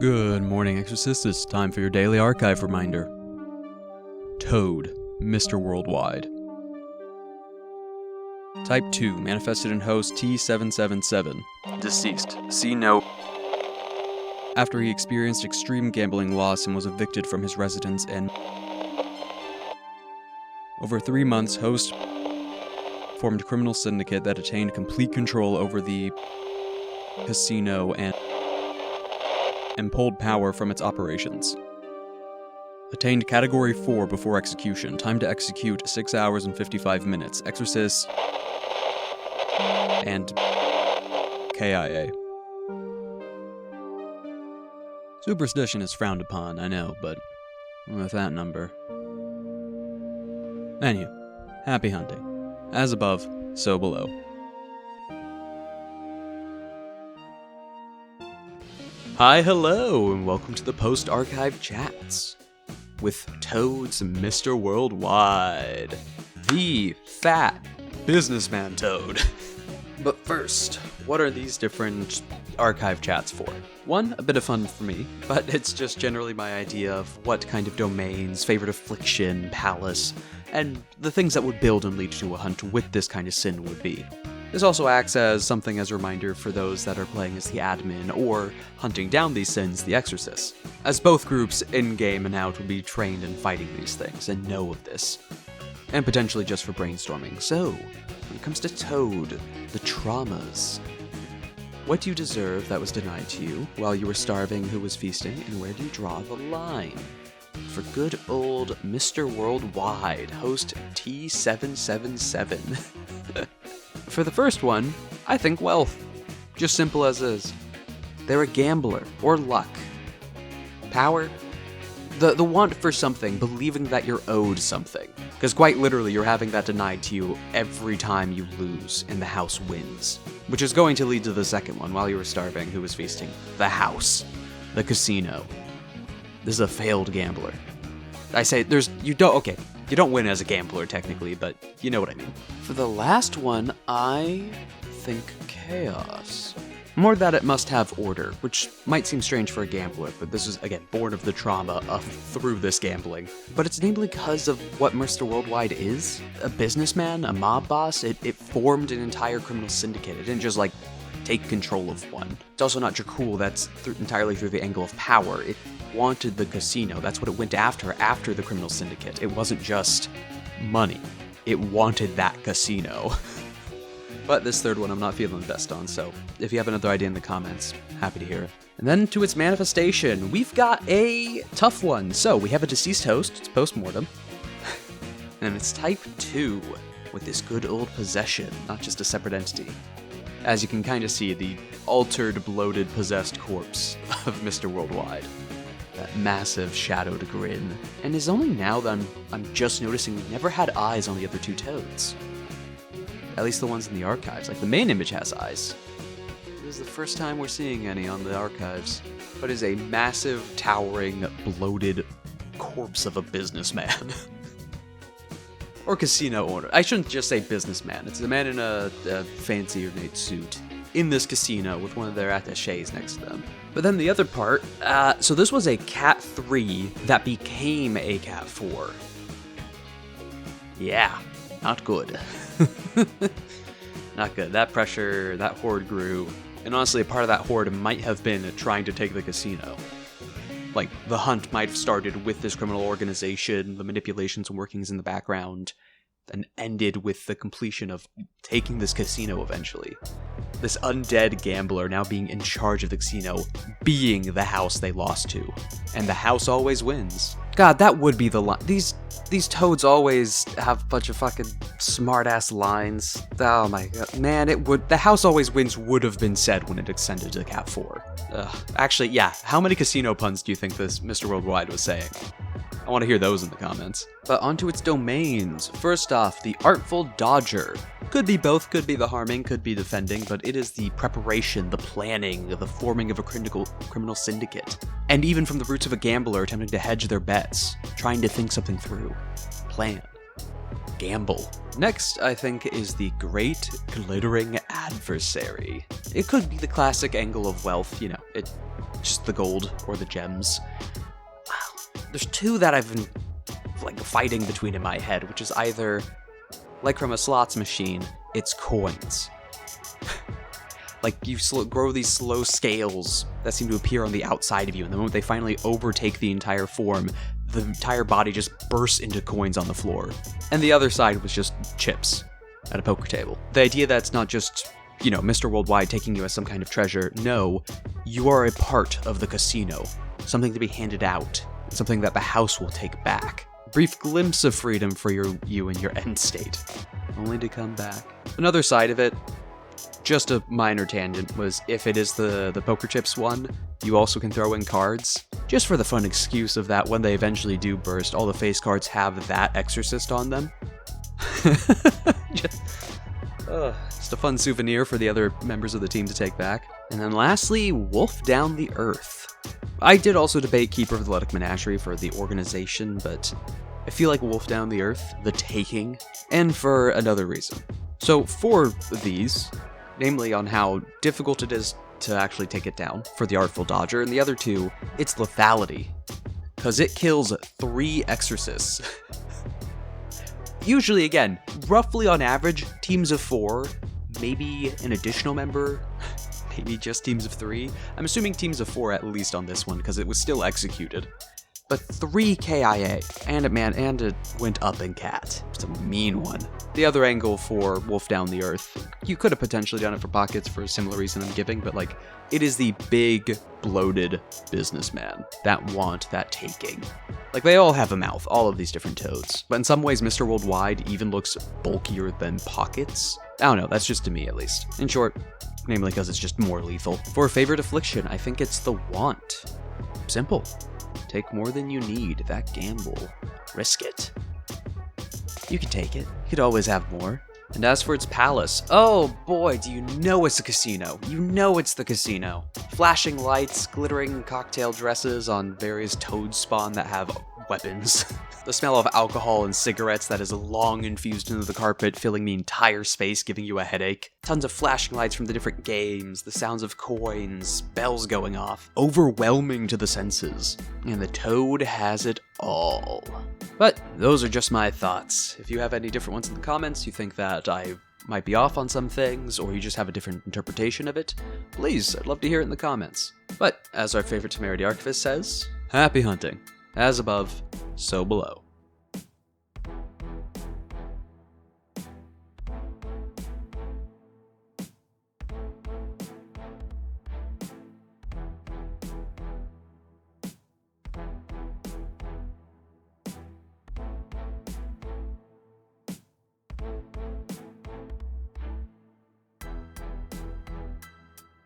Good morning, Exorcists. It's time for your daily archive reminder. Toad, Mr. Worldwide. Type 2, manifested in host T777. Deceased. See note. After he experienced extreme gambling loss and was evicted from his residence and over 3 months, host formed a criminal syndicate that attained complete control over the casino and pulled power from its operations. Attained Category 4 before execution. Time to execute 6 hours and 55 minutes. Exorcists and KIA. Superstition is frowned upon, I know, but with that number. Anywho, happy hunting. As above, so below. Hi, hello, and welcome to the post-archive chats with Toad's Mr. Worldwide, the fat businessman Toad. But first, what are these different archive chats for? One, a bit of fun for me, but it's just generally my idea of what kind of domains, favorite affliction, palace, and the things that would build and lead to a hunt with this kind of sin would be. This also acts as something as a reminder for those that are playing as the admin or hunting down these sins, the Exorcists, as both groups in-game and out will be trained in fighting these things and know of this, and potentially just for brainstorming. So, when it comes to Toad, the traumas. What do you deserve that was denied to you while you were starving, who was feasting, and where do you draw the line? For good old Mr. Worldwide, host T777. For the first one, I think wealth. Just simple as is. They're a gambler, or luck. Power? The want for something, believing that you're owed something. Because quite literally, you're having that denied to you every time you lose and the house wins. Which is going to lead to the second one, while you were starving, who was feasting? The house. The casino. This is a failed gambler. I say, you don't win as a gambler technically, but you know what I mean. For the last one, I think chaos. More that it must have order, which might seem strange for a gambler, but this is, again, born of the trauma through this gambling. But it's named because of what Mr. Worldwide is. A businessman, a mob boss, it formed an entire criminal syndicate. It didn't just, take control of one. It's also not Dracul, that's entirely through the angle of power. It wanted the casino. That's what it went after the criminal syndicate. It wasn't just money. It wanted that casino. But this third one I'm not feeling the best on, so if you have another idea in the comments, happy to hear it. And then to its manifestation, we've got a tough one. So we have a deceased host, it's post-mortem, and it's type 2 with this good old possession, not just a separate entity. As you can kind of see, the altered, bloated, possessed corpse of Mr. Worldwide. That massive shadowed grin. And it's only now that I'm just noticing we never had eyes on the other two Toads. At least the ones in the archives. Like, the main image has eyes. This is the first time we're seeing any on the archives. But it's a massive, towering, bloated corpse of a businessman. Or casino owner. I shouldn't just say businessman. It's a man in a fancy ornate suit in this casino with one of their attachés next to them. But then the other part, so this was a Cat 3 that became a Cat 4. Yeah, not good. Not good. That pressure, that horde grew. And honestly, a part of that horde might have been trying to take the casino. Like, the hunt might have started with this criminal organization, the manipulations and workings in the background, and ended with the completion of taking this casino eventually. This undead gambler now being in charge of the casino, being the house they lost to. And the house always wins. God, that would be the line. These Toads always have a bunch of fucking smart-ass lines. Oh my god. Man, the house always wins would have been said when it extended to Cat 4. Actually, yeah, how many casino puns do you think this Mr. Worldwide was saying? I want to hear those in the comments. But onto its domains. First off, the Artful Dodger. Could be both, could be the harming, could be defending, but it is the preparation, the planning, the forming of a criminal syndicate. And even from the roots of a gambler attempting to hedge their bets, trying to think something through. Plan. Gamble. Next, I think, is the Great Glittering Adversary. It could be the classic angle of wealth, you know, just the gold or the gems. Wow. There's two that I've been like fighting between in my head, which is either, like from a slots machine, it's coins. Like, you grow these slow scales that seem to appear on the outside of you, and the moment they finally overtake the entire form, the entire body just bursts into coins on the floor. And the other side was just chips at a poker table. The idea that it's not just, Mr. Worldwide taking you as some kind of treasure. No, you are a part of the casino. Something to be handed out. Something that the house will take back. A brief glimpse of freedom for you and your end state. Only to come back. Another side of it, just a minor tangent, was if it is the poker chips one, you also can throw in cards. Just for the fun excuse of that when they eventually do burst, all the face cards have that Exorcist on them. Just a fun souvenir for the other members of the team to take back. And then lastly, Wolf Down the Earth. I did also debate Keeper of the Athletic Menagerie for the organization, but I feel like Wolf Down the Earth, the taking, and for another reason. So for these, namely on how difficult it is to actually take it down for the Artful Dodger, and the other two, it's lethality. Because it kills 3 Exorcists. Usually, again, roughly on average, teams of 4, maybe an additional member, maybe just teams of 3. I'm assuming teams of 4 at least on this one, because it was still executed. But 3 KIA, and it went up in cat. It's a mean one. The other angle for Wolf Down the Earth, you could have potentially done it for pockets for a similar reason I'm giving, but like, it is the big, bloated businessman that want that taking. Like, they all have a mouth, all of these different toads. But in some ways, Mr. Worldwide even looks bulkier than Pockets. I don't know, that's just to me at least. In short, namely because it's just more lethal. For favorite affliction, I think it's the want. Simple. Take more than you need. That gamble. Risk it. You can take it. You could always have more. And as for its palace, oh boy, do you know it's a casino. You know it's the casino. Flashing lights, glittering cocktail dresses on various toad spawn that have weapons. The smell of alcohol and cigarettes that is long infused into the carpet, filling the entire space, giving you a headache. Tons of flashing lights from the different games, the sounds of coins, bells going off. Overwhelming to the senses. And the toad has it all. But those are just my thoughts. If you have any different ones in the comments, you think that I might be off on some things, or you just have a different interpretation of it, please, I'd love to hear it in the comments. But, as our favorite Temerity Archivist says, happy hunting. As above, so below.